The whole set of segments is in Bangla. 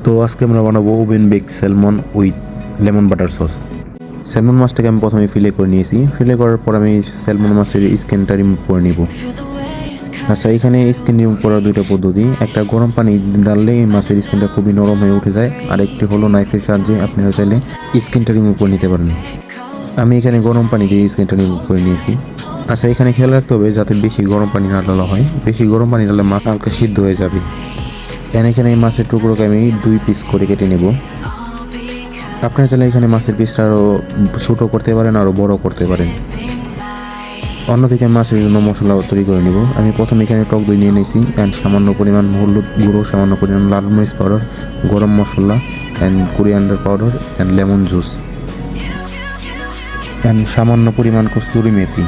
তো আজকে আমরা বানাবো oven bake salmon with lemon butter sauce. Salmon মাছটাকে আমি প্রথমে ফিলে করে নিয়েছি। ফিলে করার পর আমি স্যালমন মাছের স্কিনটা রিমুভ করে নিব। আচ্ছা, এখানে স্কিন রিমুভ করার দুইটা পদ্ধতি। একটা গরম পানি ডাললে এই মাছের স্কিনটা খুবই নরম হয়ে উঠে যায়, আর একটি হলো নাইফের সাহায্যে আপনারা চাইলে স্কিনটা রিমুভ করে নিতে পারেন। আমি এখানে গরম পানি দিয়ে স্কিনটা রিমুভ করে নিয়েছি। আচ্ছা, এখানে খেয়াল রাখতে হবে যাতে বেশি গরম পানি না ডালা হয়। বেশি গরম পানি ডালে মাছ হালকা সিদ্ধ হয়ে যাবে। এখানে এই মাছের টুকরোকে আমি 2 পিস করে কেটে নেব। আপনারা চাইলে এখানে মাছের পিসটা আরও ছোটো করতে পারেন, আরও বড় করতে পারেন। অন্যদিকে মাছের জন্য মশলা তৈরি করে নেব। আমি প্রথমে এখানে টক দই নিয়ে নিয়েছি অ্যান্ড সামান্য পরিমাণ হলুদ গুঁড়ো, সামান্য পরিমাণ লাল মরিচ powder, garam masala and coriander powder and lemon juice and সামান্য পরিমাণ কসুরি মেথি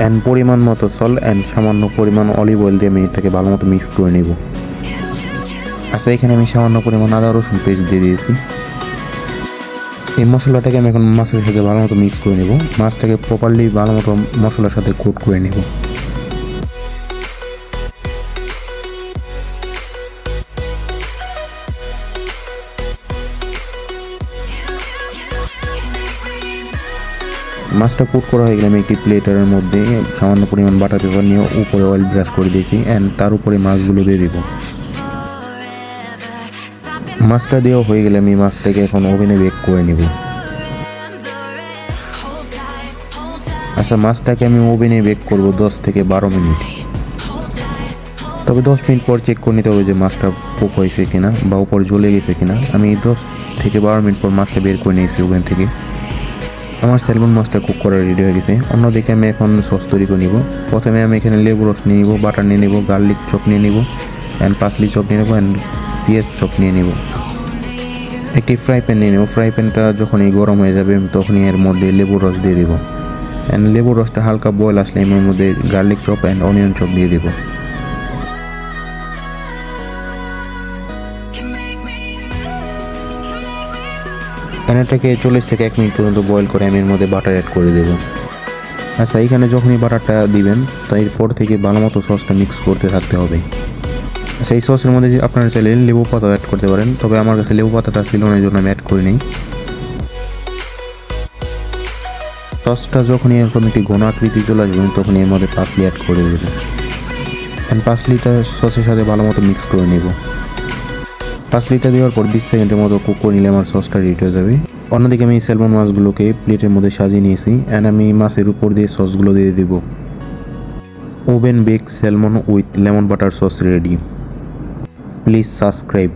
অ্যান্ড পরিমাণ মতো সল্ট অ্যান্ড সামান্য পরিমাণ অলিভ অয়েল দিয়ে আমি এটাকে ভালো মতো মিক্স করে নেব। আচ্ছা, এখানে আমি সামান্য পরিমাণ আদা রসুন পেস্ট দিয়ে দিয়েছি। এই মশলাটাকে আমি এখন মাছের সাথে ভালো মতো মিক্স করে নেব। মাছটাকে প্রপারলি ভালো মতো মশলার সাথে কোট করে নেব। মাছটা কোট করা হয়ে গেলে আমি একটি প্লেটারের মধ্যে সামান্য পরিমাণ বাটার পেপার নিয়ে উপরে অয়েল ব্রাশ করে দিয়েছি অ্যান্ড তার উপরে মাছগুলো দিয়ে দেব। মাছটা দেওয়া হয়ে গেলে আমি মাছটাকে এখন ওভেনে বেক করে নেব। আচ্ছা, মাছটাকে আমি ওভেনে বেক করব 10 থেকে 12 মিনিট। তবে 10 মিনিট পর চেক করে নিতে হবে যে মাছটা কুক হয়েছে কিনা বা উপর জ্বলে গেছে কিনা। আমি 10 থেকে 12 মিনিট পর মাছটা বের করে নিয়েছি ওভেন থেকে। আমার স্যালমন মাছটা কুক করা রেডি হয়ে গেছে। অন্যদিকে আমি এখন সস তৈরি করে নিব। প্রথমে আমি এখানে লেবু রস নিয়ে নিব, বাটার নিয়ে নিব, গার্লিক চপ নিয়ে নিব অ্যান্ড পাসলি চপ নিয়ে নেব অ্যান্ড পেঁয়াজ চপ নিয়ে নিব। একটি ফ্রাই প্যান নিয়ে নেব। ফ্রাই প্যানটা যখনই গরম হয়ে যাবে তখনই এর মধ্যে লেবুর রস দিয়ে দেবো অ্যান্ড লেবুর রসটা হালকা বয়েল আসলে এর মধ্যে garlic chop and onion chop দিয়ে দেবো। এটাকে 40 থেকে 1 মিনিট পর্যন্ত বয়েল করে আমি এর মধ্যে বাটার অ্যাড করে দেবো। আচ্ছা, এখানে যখনই বাটারটা দিবেন এরপর থেকে ভালো মতো সসটা মিক্স করতে থাকতে হবে। আচ্ছা, এই সসের মধ্যে যে আপনারা চাইলে লেবু পাতা অ্যাড করতে পারেন, তবে আমার কাছে লেবু পাতাটা ছিল না, এই জন্য আমি অ্যাড করি নিই। সসটা যখনই এরকম একটি ঘন আকৃতি চলে আসবে তখন এর মধ্যে পাসলি অ্যাড করে দেবো অ্যান্ড পাসলিটা সসের সাথে ভালো মতো মিক্স করে নেব। পাসলিটা দেওয়ার পর 20 সেকেন্ডের মতো কুক করে নিলে আমার সসটা রেডি হয়ে যাবে। অন্যদিকে আমি স্যালমন মাছগুলোকে প্লেটের মধ্যে সাজিয়ে নিয়েছি অ্যান্ড আমি মাছের উপর দিয়ে সসগুলো দিয়ে দেব। Oven bake salmon with lemon butter sauce রেডি। Please subscribe.